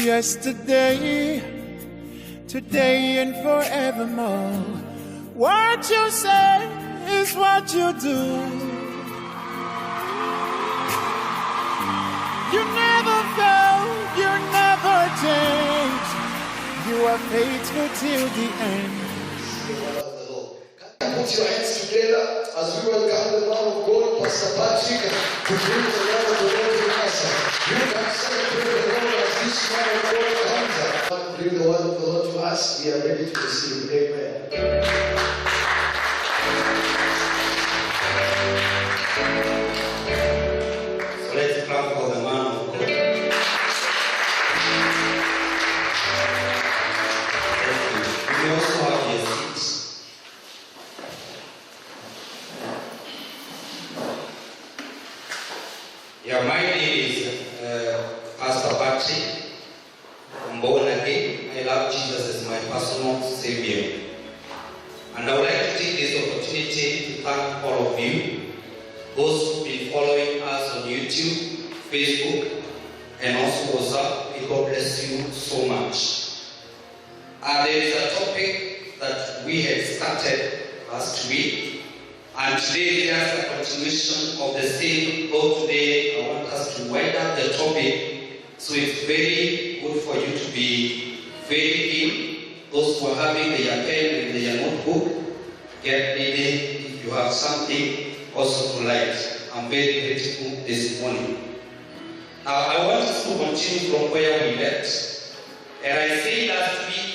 yesterday, today and forevermore. What you say is what you do. You never fail, you never change. You are faithful till the end. Put your hands together as we welcome the man of God, Pastor Patrick, to bring the word of the Lord to us. You can celebrate the Lord as this man of God comes. Bring the word of the Lord to us. We are ready to receive. Amen. So let's clap for the man of God. We also have your seats. Yeah, my name is Pastor Patrick. I'm born again. I love Jesus as my personal Savior. And I would like to take this opportunity to thank all of you, those who've been following us on YouTube, Facebook, and also WhatsApp. May God bless you so much. There is a topic that we had started last week, and today is just a continuation of the same. Though today I want us to wind up the topic, so it's very good for you to be very keen. Those who are having their pen and their notebook, get ready. If you have something also to write, I'm very grateful this morning. Now I want us to continue from where we left, and I said last week,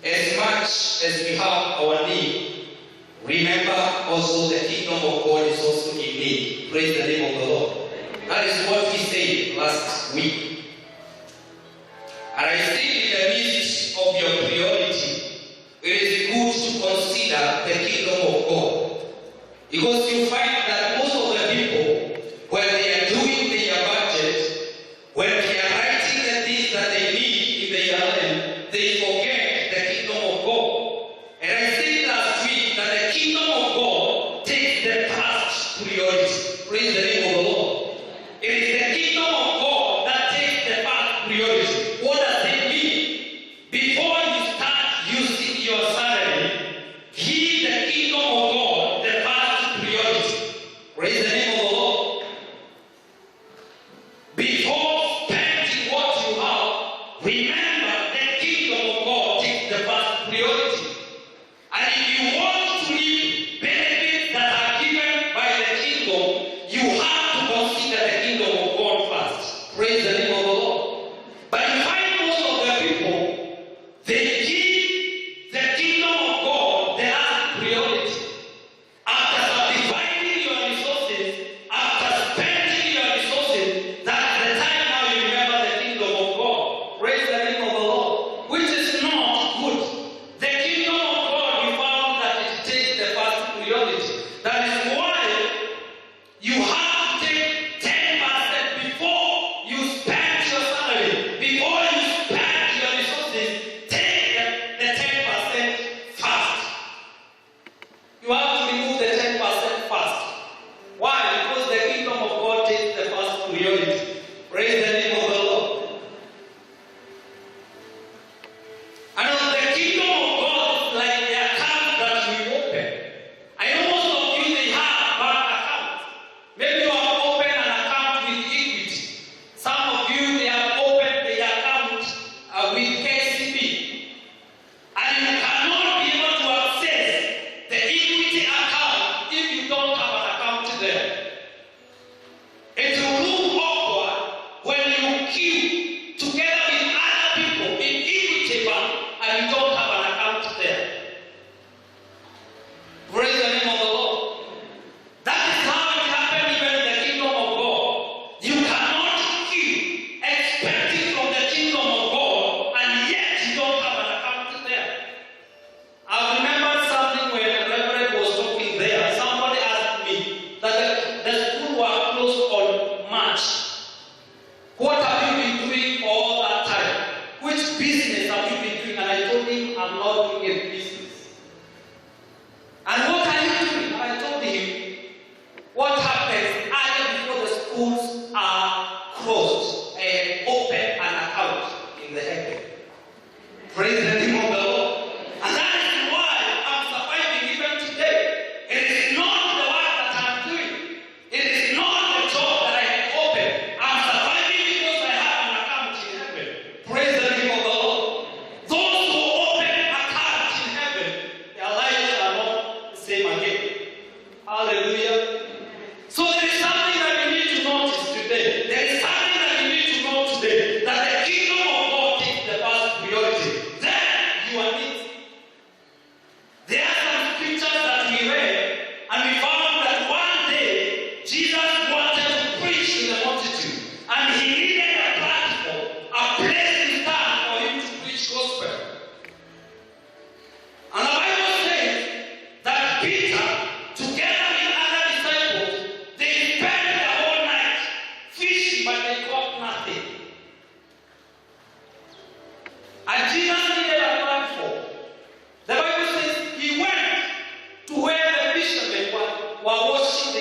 as much as we have our need, remember also the kingdom of God is also in need. Praise the name of the Lord. That is what he said last week. And I said in the midst of your priority, it is good to consider the kingdom of God. Because you find that most of the people, when they are doing their budget, when they are writing the things that they need in their life, they forget the kingdom of God. And I said last week that the kingdom of God takes the first priority. Praise the name of the Lord. It is the kingdom of God that takes the first priority. What does it mean? Before you start using your salary, give the kingdom of God the first priority. Praise the name of the Lord. Before spending what you have, remember the kingdom of God takes the first priority. And if you want to reap benefits that are given by the kingdom, you have to consider the kingdom of God first. Praise the name of the Lord. But you find most of the people, they give the kingdom of God the last priority. After dividing your resources, after spending your resources, that's the time now you remember the kingdom of God. Praise the name of the Lord. Which is not good. The kingdom of God, we found that it takes the first priority. That is why you have to take 10% before you spend your salary. Before you spend your resources, take the 10% first. You have to remove the 10% first. Why? Because the kingdom of God takes the first priority. Praise the name of the Lord. And the kingdom of God is like the account that we open. I know most of you, they have bank accounts. Maybe you have opened an account with Equity. Some of you, they have opened the account with KCB. And you cannot be able to access the Equity account if you don't have an account there. It will look awkward when you queue together with other people in Equity Bank and you don't have an account there. Praise the name of the Lord. That is how it happened even in the kingdom of God. You cannot queue expecting from the kingdom of God and yet you don't have an account there. I remember something when the Reverend was talking there. Somebody asked me that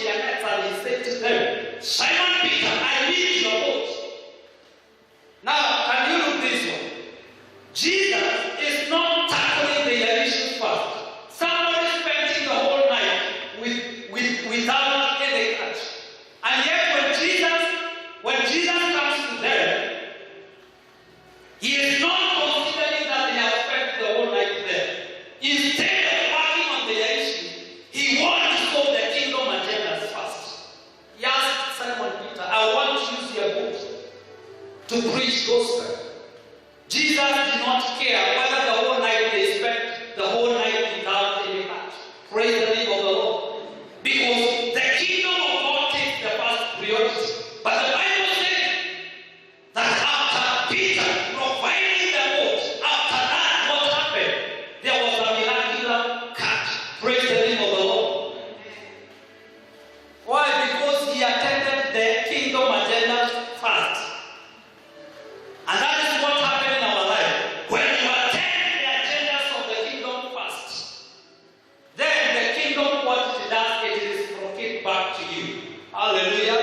their nets and he said to them, Simon Peter, I need your boat. Now, can you look this one? Jesus is not tackling the issue first. Somebody spending the whole night without any catch. And yet when Jesus comes to them, he is not considering that they have spent the whole night there. Instead of working on the issue, he wants to solve the kingdom agendas first. He asked Simon Peter, I want to use your boat to preach gospel. Jesus did not care whether the whole night they spent the whole night without any catch. Praise the name of the Lord. Because the kingdom of God takes the first priority. But the Bible says that after Peter providing the boat, after that what happened? There was a miraculous catch. Praise the name of the Lord. Why? Because he attended the kingdom agenda first. And that is what happened in our life. When you attend the agendas of the kingdom first, then the kingdom, what it does, it is reciprocated back to you. Hallelujah.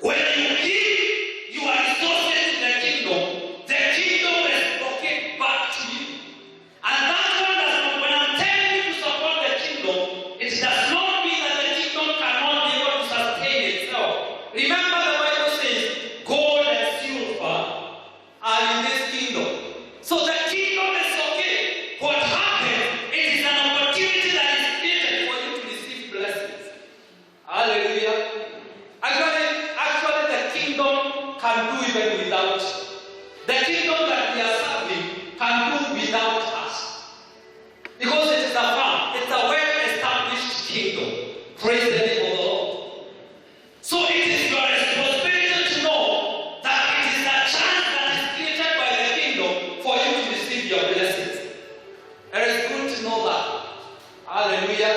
When you give your resources to the kingdom reciprocates back to you. And that's one does not, when I'm telling you to support the kingdom, it does not mean that the kingdom cannot be able to sustain itself. Remember the Bible says, gold and silver are in this kingdom. So the kingdom is okay. What happens, it is an opportunity that is created for you to receive blessings. Hallelujah. Actually the kingdom can do even without. The kingdom that we are serving can do without us. Because it is a farm. It's a well-established kingdom. Praise the name of the Lord. So it is your responsibility to know that it is a chance that is created by the kingdom for you to receive your blessings. It is good to know that. Hallelujah.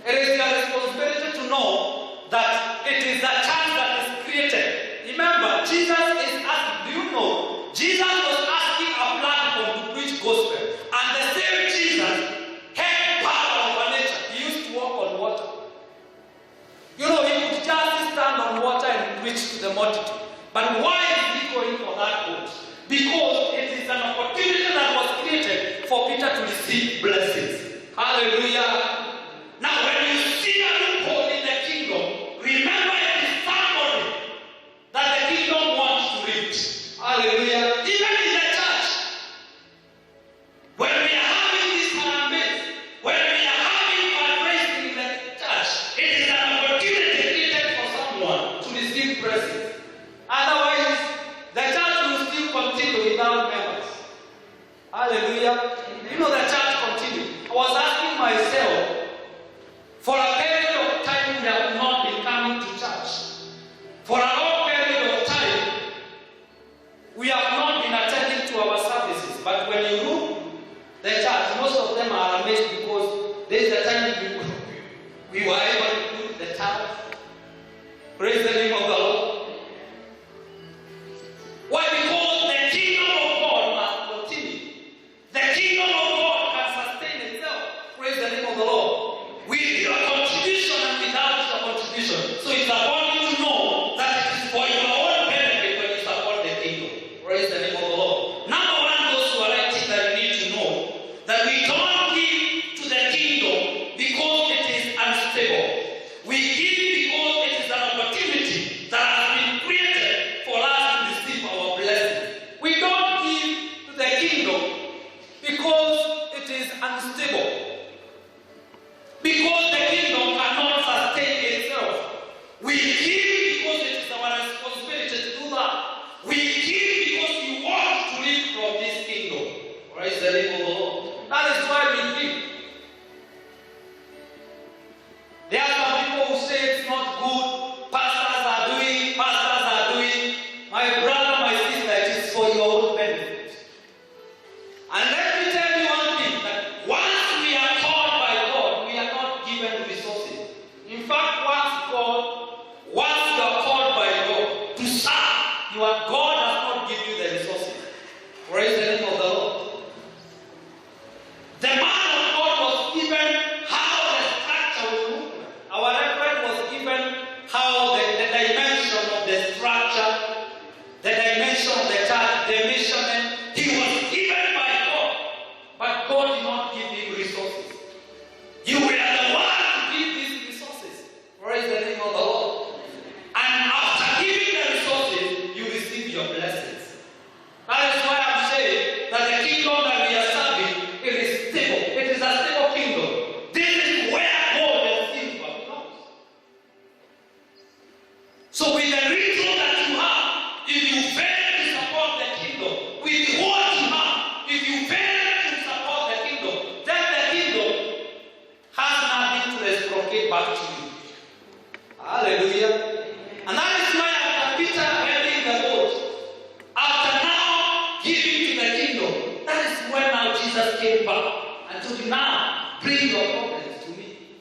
It is your responsibility to know that it is a chance that is created. Remember, Jesus is asking, do you know? Jesus was asking a platform to preach gospel. And the same Jesus had power over nature. He used to walk on water. You know, he could just stand on water and preach to the multitude. But why is he going for that boat? Because it is an opportunity that was created for Peter to receive blessings. Hallelujah. Now, when you see a loophole in the kingdom, remember it is somebody that the kingdom wants to reach. Hallelujah. Even in the church, when we are having this harambee, when we are having fundraising in the church, it is an opportunity created for someone to receive blessings. Otherwise, the church will still continue without members. Hallelujah. You know, the church continues. I was asking myself, for a period of time we have not been coming to church. For a long period of time, we have not been attending to our services. But when you look the church, most of them are amazed because there is a time we were able to do the tithe. Praise the name of the Lord. Why? Because the kingdom of God must continue. The kingdom of God can sustain itself. Praise the name of the Lord. With your contribution and without your contribution. So it's about you to know that it is for your own benefit when you support the kingdom. Praise the name of the Lord. Number one, those who are writing that we need to know that we don't give to the kingdom because it is unstable. We give because it is an opportunity that has been created for us to receive our blessing. We don't give to the kingdom because it is unstable. Because the kingdom cannot sustain itself. We give because it is our responsibility to do that. We give because we want to live from this kingdom. Praise the name of the Lord. That is why we give. There are some people who say, So with the little that you have, if you fail to support the kingdom, with what you have, if you fail to support the kingdom, then the kingdom has nothing to reciprocate back to you. Hallelujah. And that is why after Peter heading the boat, after now giving to the kingdom, that is when now Jesus came back and told you, now bring your problems to me.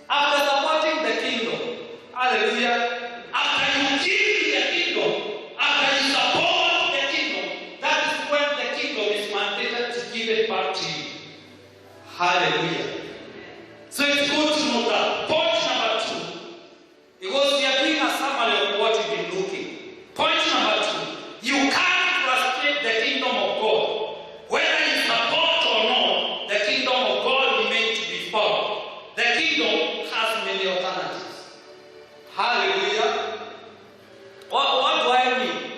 After supporting the kingdom, hallelujah, after you give the kingdom, after you support the kingdom, that is when the kingdom is mandated to give it back to you. Hallelujah. So it's good to know that. Point number 2. Because we are doing a summary of what we've been looking. Point number 2. You can't frustrate the kingdom of God. Whether you support or not, the kingdom of God remains to be found. The kingdom has many alternatives. Hallelujah. What do I mean?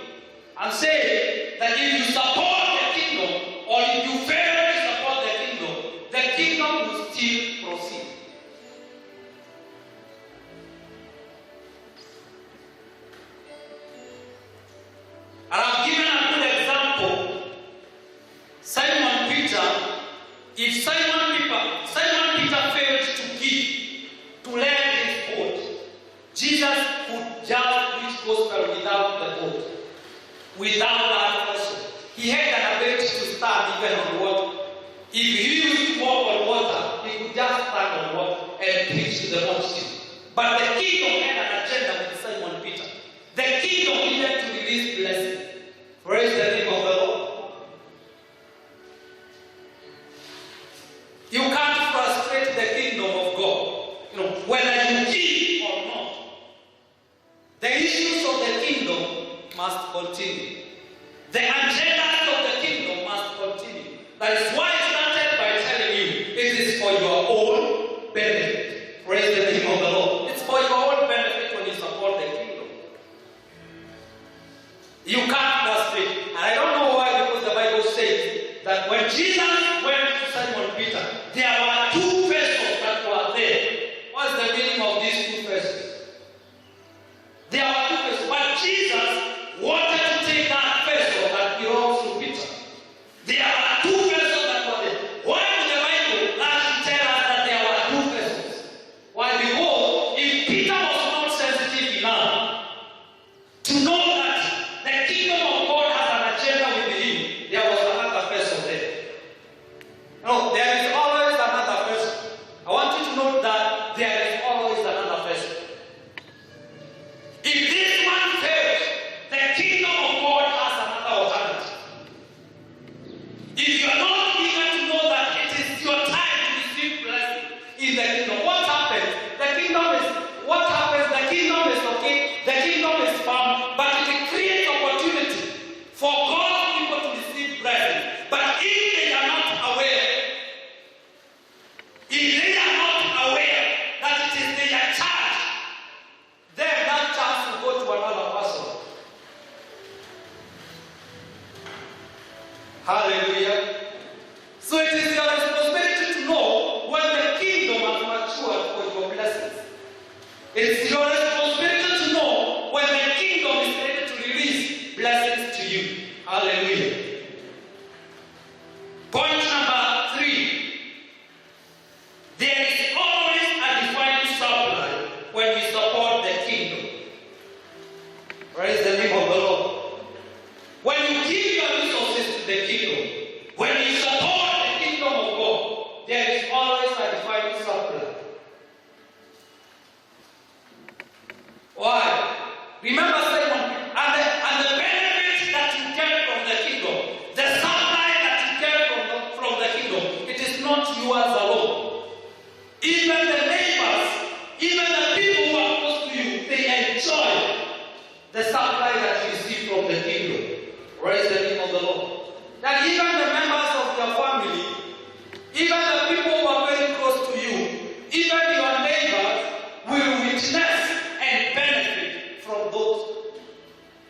I'm saying that if you support the kingdom, or if you fail to support the kingdom will still proceed. And I've given a good example. Simon Peter, if Simon Peter failed to give, to lend his boat, Jesus could just preach gospel without the boat, without that person. He had an ability to stand even on water. If he used to walk on water, he could just stand on water and preach to the multitude. But the kingdom had an agenda with Simon Peter. The kingdom needed to release blessing. Praise the name of the Lord. You can't frustrate the kingdom of God. Whether you give or not. The issues of the kingdom must continue. The agendas of the kingdom must continue. That is why I started by telling you it is for your own benefit. Praise the name of the Lord. It's for your own benefit when you support the kingdom. You can't frustrate. And I don't know why, because the Bible says that when Jesus went to Simon Peter, there were 2 vessels that were there. What's the meaning of these 2 vessels? There were 2 vessels, but Jesus wanted to take that vessel that belongs to Peter. There are 2 vessels that were there. Why did the Bible actually tell us that there were 2 vessels? Why? Because if Peter was not sensitive enough to know that the kingdom of God has an agenda with him, there was another vessel there. No, there is always another vessel. I want you to note that there is always another vessel. If this one fails, the kingdom of God has another alternative. If you are not eager to know that it is your time to receive blessing in the kingdom, what happens? The kingdom is okay, the kingdom is firm, but it creates opportunity for God's people to receive blessing. But if they are not aware, that it is their charge, then that chance will go to another person. Hallelujah. So it is your responsibility to know when the kingdom has matured for your blessings. It's your responsibility to know when the kingdom is ready to release blessings to you. Hallelujah. Point number 3. There is always a divine supply when we support the kingdom. Praise the name of the Lord. When you give your resources to the kingdom, when you support the kingdom of God, there is always a divine supply. Why? Remember Simon, and the benefit that you get from the kingdom, the supply that you get from the kingdom, it is not yours alone. Even the neighbors, even the people who are close to you, they enjoy the supply that you receive from the kingdom. Praise the name of the Lord. That even the members of your family, even the people who are very close to you, even your neighbors will witness and benefit from those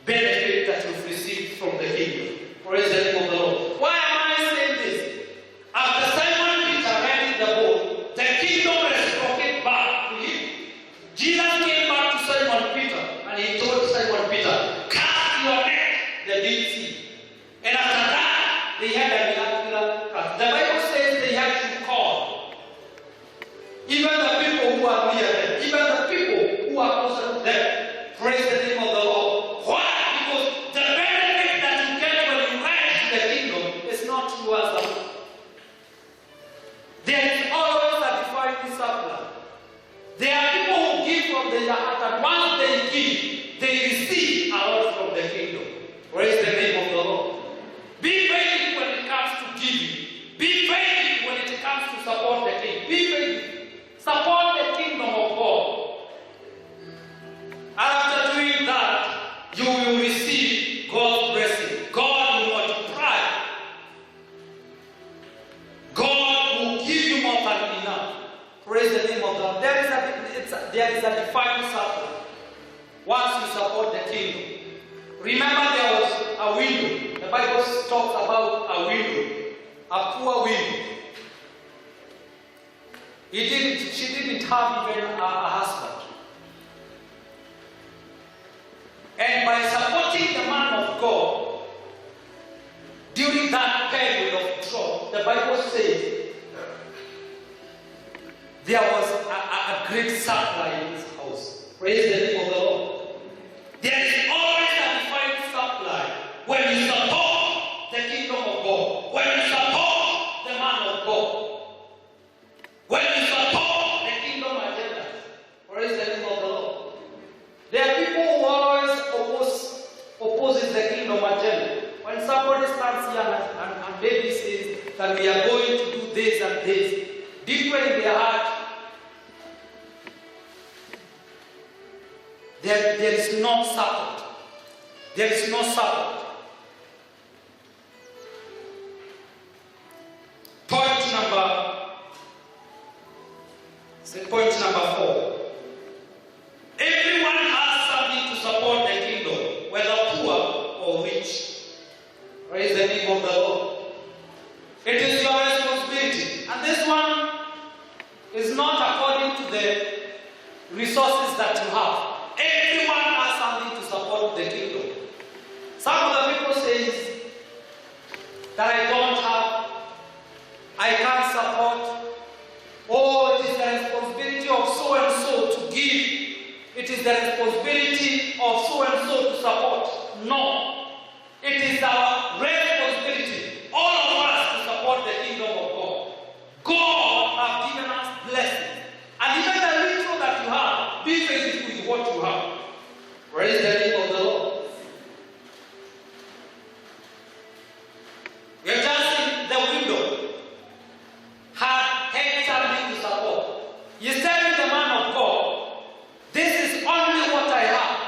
benefits that you've received from the kingdom. Praise the name of the Lord. Why am I saying this? After Simon Peter rented the boat, the kingdom reciprocated back to him. Jesus came back to Simon Peter and he told will receive God's blessing. God will multiply. God will give you more than enough. Praise the name of God. There is a defined circle once you support the kingdom. Remember, there was a widow. The Bible talks about a widow, a poor widow. She didn't have even a husband. And by supporting the man of God during that period of drought, the Bible says there was a great supply in his house. Praise the name of the Lord. There is always a divine supply when you support the kingdom of God, when you support the man of God, when you support the kingdom agenda. Praise the name of the Lord. There are people who always opposes the kingdom agenda. When somebody stands here and maybe says that we are going to do this and this, deep in their heart, there is no support. There is no support. Point number 4. Everyone has something to support the kingdom, whether poor or rich. Praise the name of the Lord. It is your responsibility. And this one is not according to the resources that you have. Everyone has something to support the kingdom. Some of the people say that I don't have, I can't support. Oh, it is the responsibility of so and so to give. It is the responsibility of so and so to support. No. It is our responsibility, all of us, to support the kingdom of God. God has given us blessings. And even the little that you have, be faithful with what you have. Praise the name of the Lord. We are just in the window. Had something to support. You said to the man of God, this is only what I have.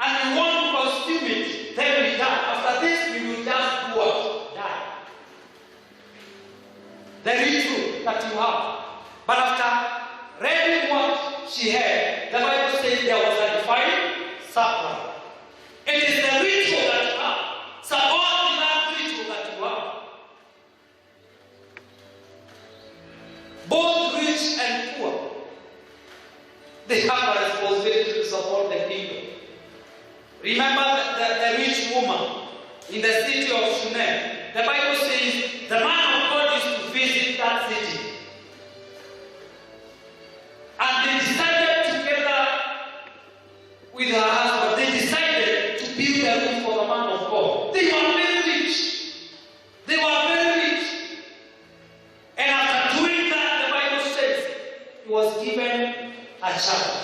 And we want to consume it. Then we die. After this, we will just do what? Die. The ritual that you have. But after reading what she had, the Bible says there was a divine supply. It is the ritual that you have. Support that ritual that you have. Both rich and poor, they have a responsibility to support the kingdom. Remember the rich woman in the city of Shunem. The Bible says the man of God used to visit that city. And they decided together with her husband, they decided to build a room for the man of God. They were very rich. They were very rich. And after doing that, the Bible says he was given a child.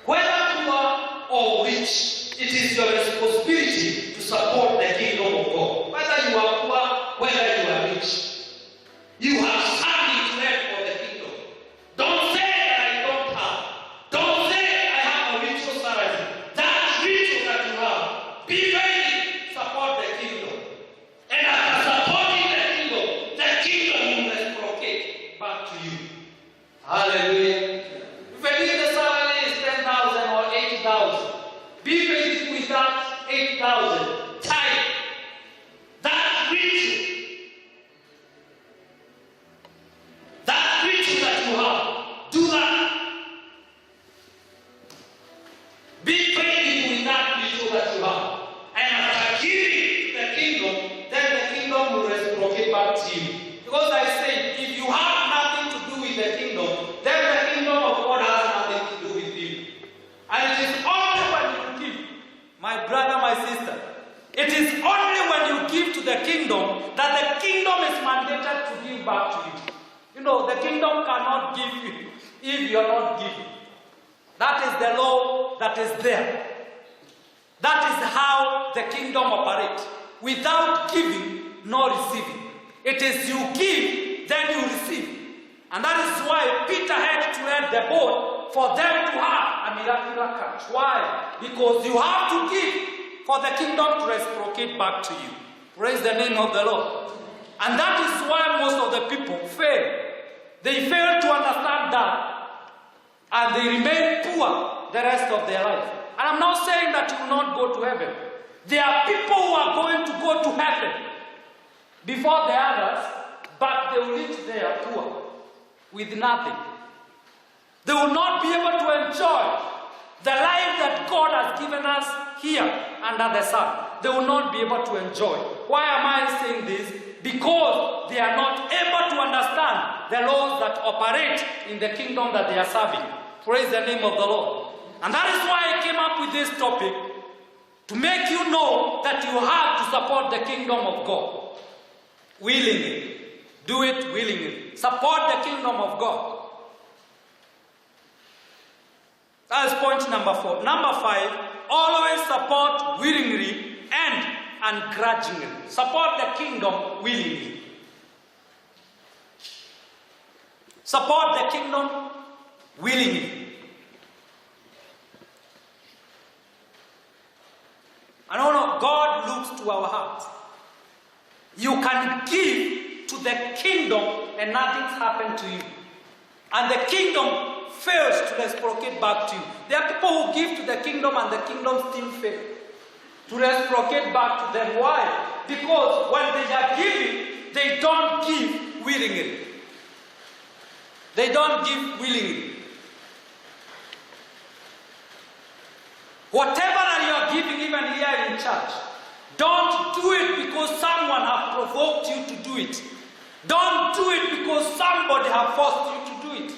Whether poor or rich, it is your responsibility to support the kingdom of God. Whether you are poor, whether you are rich, you have something to help for the kingdom. Don't say that I don't have. Don't say I have a ritual salary. That ritual that you have, be ready, support the kingdom. And after supporting the kingdom will reciprocate back to you. Hallelujah. If the salary is 10,000 or 80,000, be faithful with that 8,000. Tithe. That ritual that you have, do that. Be faithful with that ritual that you have. And after giving to the kingdom, then the kingdom will reciprocate back to you. Because I say, if you have nothing to do with the kingdom, then the kingdom of God has nothing to do with you. And it is only when you give, my brother, my sister, it is only when you give to the kingdom that the kingdom is mandated to give back to you. You know, the kingdom cannot give you if you are not giving. That is the law that is there. That is how the kingdom operates. Without giving, no receiving. It is you give, then you receive. And that is why Peter had to let the boat for them to have a miraculous catch. Why? Because you have to give for the kingdom to reciprocate back to you. Praise the name of the Lord. And that is why most of the people fail. They fail to understand that, and they remain poor the rest of their life. And I'm not saying that you will not go to heaven. There are people who are going to go to heaven before the others, but they will reach there poor, with nothing. They will not be able to enjoy the life that God has given us here under the sun. They will not be able to enjoy. Why am I saying this? Because they are not able to understand the laws that operate in the kingdom that they are serving. Praise the name of the Lord. And that is why I came up with this topic, to make you know that you have to support the kingdom of God willingly. Do it willingly. Support the kingdom of God. That is point number 4. Number 5, always support willingly and ungrudgingly. Support the kingdom willingly. Support the kingdom willingly. I don't know, God looks to our heart. You can give to the kingdom and nothing's happened to you. And the kingdom fails to reciprocate back to you. There are people who give to the kingdom and the kingdom still fails to reciprocate back to them. Why? Because when they are giving, they don't give willingly. They don't give willingly. Whatever that you are giving, even here in church, don't do it because someone has provoked you to do it. Don't do it because somebody has forced you to do it.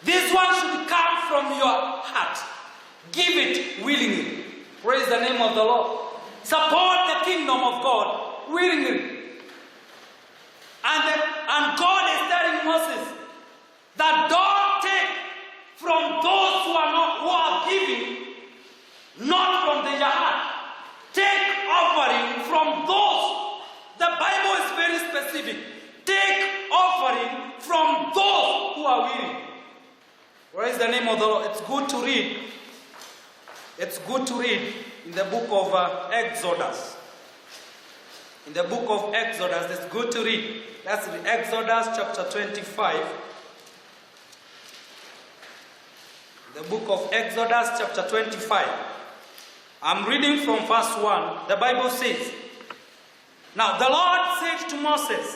This one should come from your heart. Give it willingly. Praise the name of the Lord. Support the kingdom of God willingly. And God is telling Moses that don't take from those who are giving, not from their heart. Take offering from those. The Bible is very specific. Take offering from those who are willing. Praise the name of the Lord. It's good to read. It's good to read in the book of Exodus. In the book of Exodus, it's good to read. That's Exodus chapter 25. The book of Exodus chapter 25. I'm reading from verse 1. The Bible says, "Now the Lord said to Moses,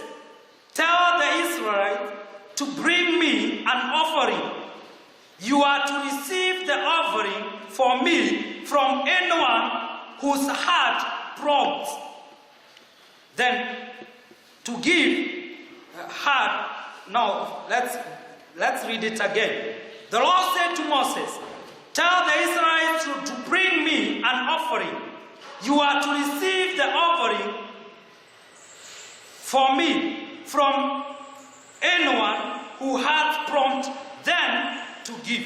tell the Israelites to bring me an offering. You are to receive the offering for me from anyone whose heart prompts. Then to give heart." Now let's read it again. The Lord said to Moses, tell the Israelites to bring me an offering. You are to receive the offering for me from anyone who has prompted them to give.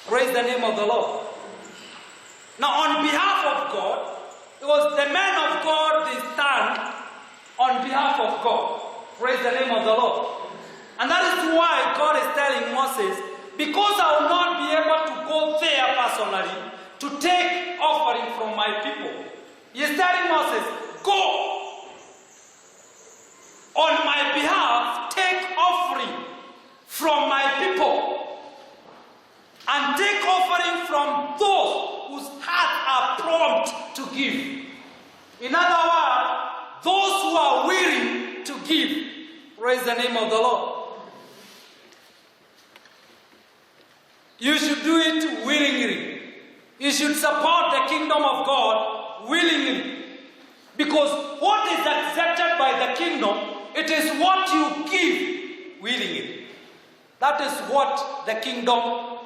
Praise the name of the Lord. Now on behalf of God, it was the men of God, they stand on behalf of God. Praise the name of the Lord. And that is why God is telling Moses, because I will not be able to go there personally to take offering from my people. He is telling Moses, go on my behalf, take offering from my people, and take offering from those whose hearts are prompt to give. In other words, those who are willing to give. Praise the name of the Lord. You should do it willingly. You should support the kingdom of God willingly. Because what is accepted by the kingdom, it is what you give willingly. That is what the kingdom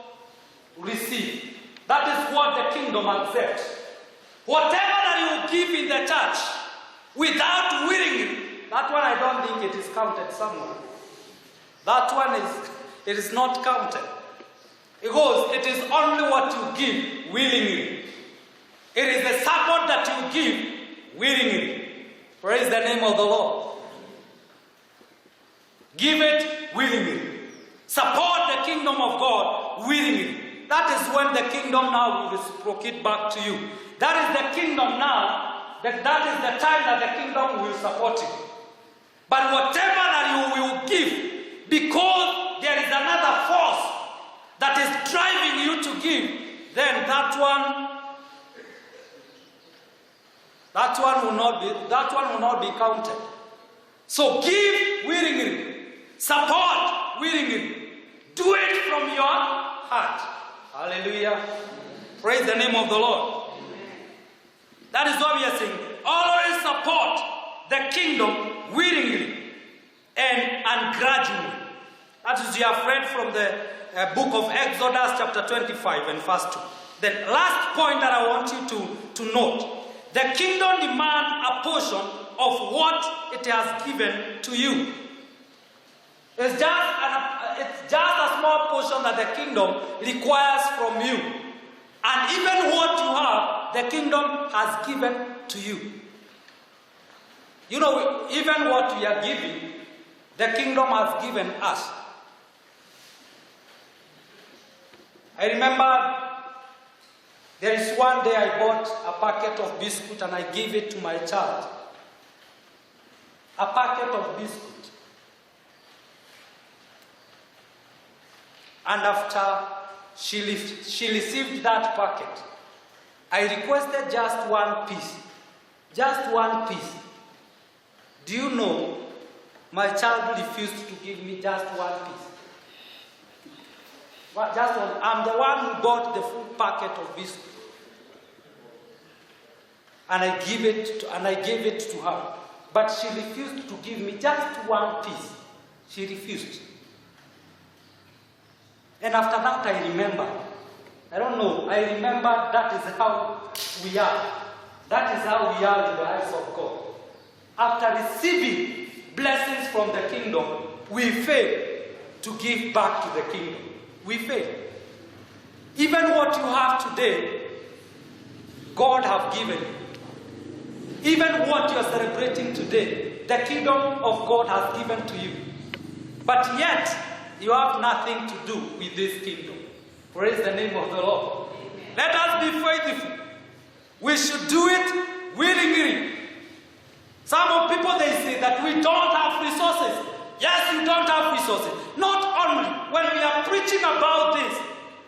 receives. That is what the kingdom accepts. Whatever that you give in the church without willingly, that one I don't think it is counted somewhere. That one it is not counted. Because it is only what you give willingly. It is the support that you give willingly. Praise the name of the Lord. Give it willingly. Support the kingdom of God willingly. that is when the kingdom now will reciprocate back to you. That is the kingdom now, that is the time that the kingdom will support you. But whatever that you will give, because there is another force that is driving you to give, then that one will not be counted. So give willingly, support willingly, do it from your heart. Hallelujah. Praise the name of the Lord. That is what we are saying. Always support the kingdom willingly and grudgingly. That is, you have read from the book of Exodus chapter 25 and verse 2. The last point that I want you to note. The kingdom demands a portion of what it has given to you. It's just a small portion that the kingdom requires from you. And even what you have, the kingdom has given to you. You know, even what we are giving, the kingdom has given us. I remember there is one day I bought a packet of biscuit and I gave it to my child. A packet of biscuit. And after she received that packet, I requested just one piece. Just one piece. Do you know, my child refused to give me just one piece. Just one. I'm the one who bought the full packet of biscuit. And I gave it to her. But she refused to give me just one piece. She refused. And after that I remember. I don't know. I remember that is how we are. That is how we are in the eyes of God. After receiving blessings from the kingdom, we fail to give back to the kingdom. We fail. Even what you have today, God have given you. Even what you are celebrating today, the kingdom of God has given to you. But yet, you have nothing to do with this kingdom. Praise the name of the Lord. Amen. Let us be faithful. We should do it willingly. Some of people, they say that we don't have resources. Yes, you don't have resources. Not only when we are preaching about this.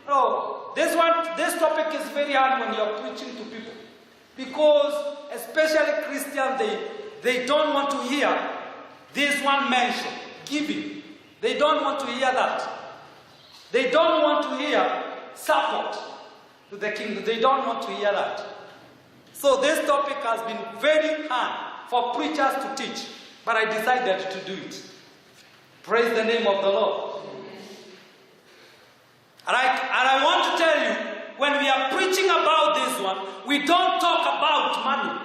No, this topic is very hard when you are preaching to people. Because especially Christians, they don't want to hear this one mention, giving. They don't want to hear that. They don't want to hear support to the kingdom. They don't want to hear that. So this topic has been very hard for preachers to teach, but I decided to do it. Praise the name of the Lord. And I want to tell you, when we are preaching about this one, we don't talk about money.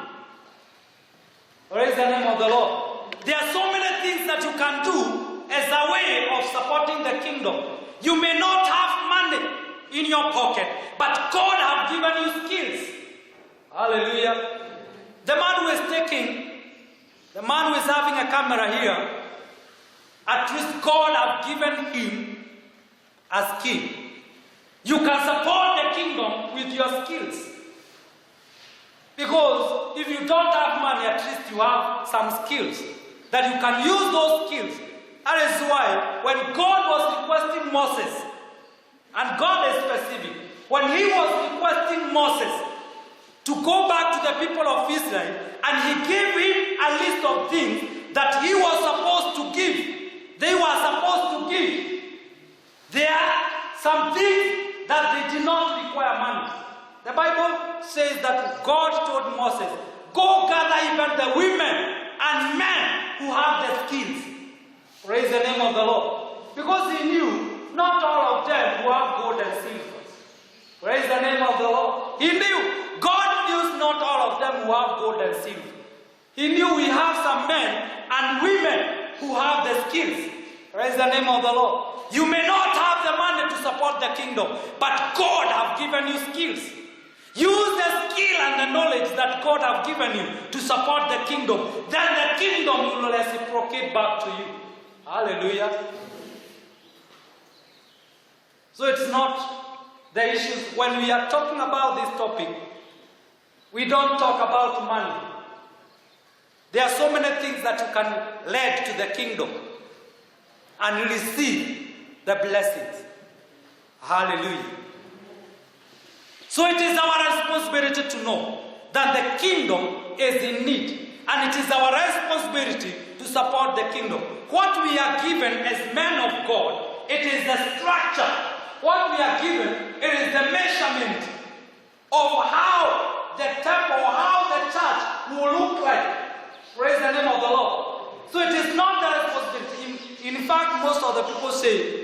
Praise the name of the Lord. There are so many things that you can do as a way of supporting the kingdom. You may not have money in your pocket, but God has given you skills. Hallelujah. The man who is having a camera here, at least God has given him a skill. You can support the kingdom with your skills. Because if you don't have money, at least you have some skills that you can use those skills. That is why when God was requesting Moses, and God is specific, when he was requesting Moses to go back to the people of Israel, and he gave him a list of things that he was supposed to give. They were supposed to give. There are some things that they did not require money. The Bible says that God told Moses, go gather even the women and men who have the skills. Praise the name of the Lord. Because he knew not all of them who have gold and silver. Praise the name of the Lord. He knew. God knew not all of them who have gold and silver. He knew we have some men and women who have the skills. Praise the name of the Lord. You may not have the money to support the kingdom, but God has given you skills. Use the skill and the knowledge that God has given you to support the kingdom. Then the kingdom will reciprocate back to you. Hallelujah. So it's not the issues, when we are talking about this topic, we don't talk about money. There are so many things that you can lead to the kingdom and receive the blessings. Hallelujah. So it is our responsibility to know that the kingdom is in need, and it is our responsibility to support the kingdom. What we are given as men of God, it is the structure. What we are given, it is the measurement of how the temple, how the church will look like. Praise the name of the Lord. So it is not the responsibility. In fact, most of the people say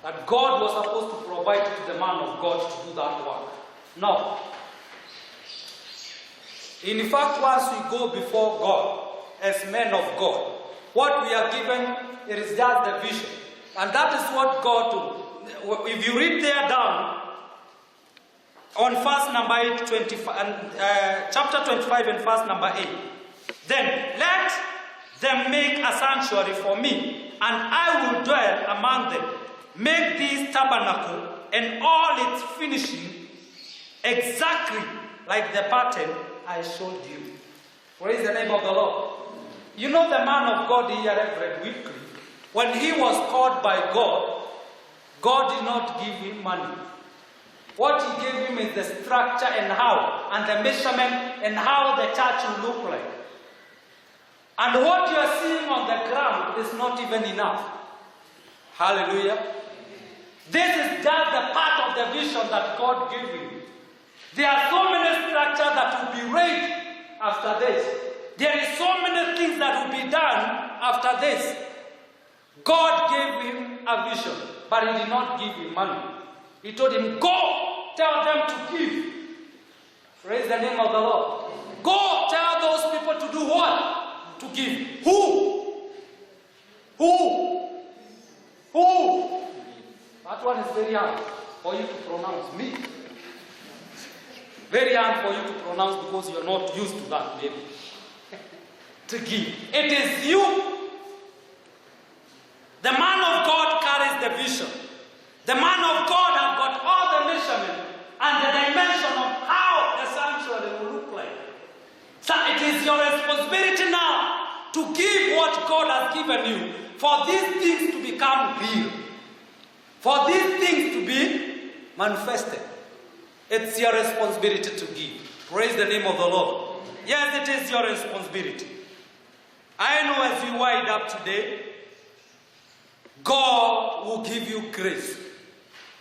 that God was supposed to provide to the man of God to do that work. No. In fact, once we go before God as men of God, what we are given, it is just the vision. And that is what God told. If you read there down, on verse number 8, 25, chapter 25 and verse number 8, then let them make a sanctuary for me, and I will dwell among them. Make this tabernacle and all its finishing exactly like the pattern I showed you. Praise the name of the Lord. You know the man of God here, Reverend Wycliffe, when he was called by God, God did not give him money. What he gave him is the structure and how, and the measurement and how the church will look like. And what you are seeing on the ground is not even enough. Hallelujah. This is just the part of the vision that God gave you. There are so many structures that will be raised after this. There is so many things that will be done after this. God gave him a vision, but he did not give him money. He told him, go, tell them to give. Praise the name of the Lord. Go, tell those people to do what? To give. Who? That one is very hard for you to pronounce. Me. Very hard for you to pronounce because you're not used to that, maybe. To give. It is you. The man of God carries the vision. The man of God has got all the measurement and the dimension of how the sanctuary will look like. So it is your responsibility now to give what God has given you for these things to become real. For these things to be manifested. It's your responsibility to give. Praise the name of the Lord. Yes, it is your responsibility. I know as you wind up today, God will give you grace.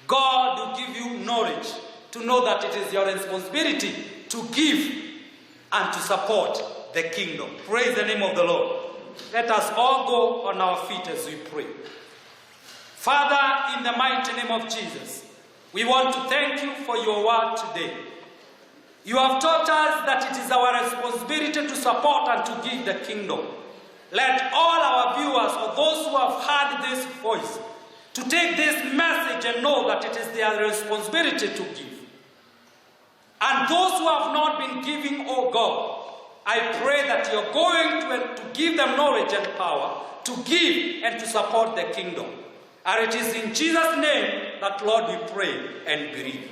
God will give you knowledge to know that it is your responsibility to give and to support the kingdom. Praise the name of the Lord. Let us all go on our feet as we pray. Father, in the mighty name of Jesus, we want to thank you for your word today. You have taught us that it is our responsibility to support and to give the kingdom. Let all our viewers or those who have heard this voice to take this message and know that it is their responsibility to give. And those who have not been giving, oh God, I pray that you're going to give them knowledge and power to give and to support the kingdom. And it is in Jesus' name that, Lord, we pray and believe.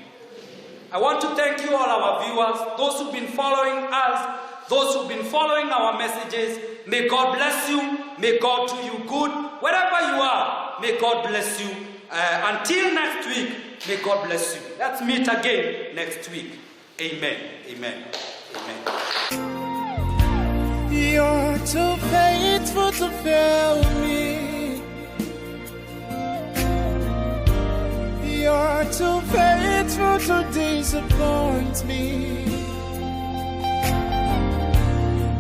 I want to thank you, all our viewers, those who've been following us, those who've been following our messages. May God bless you. May God do you good. Wherever you are, may God bless you. Until next week, may God bless you. Let's meet again next week. Amen. Amen. Amen. You're too faithful to fail me. You're too faithful to disappoint me.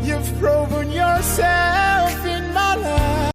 You've proven yourself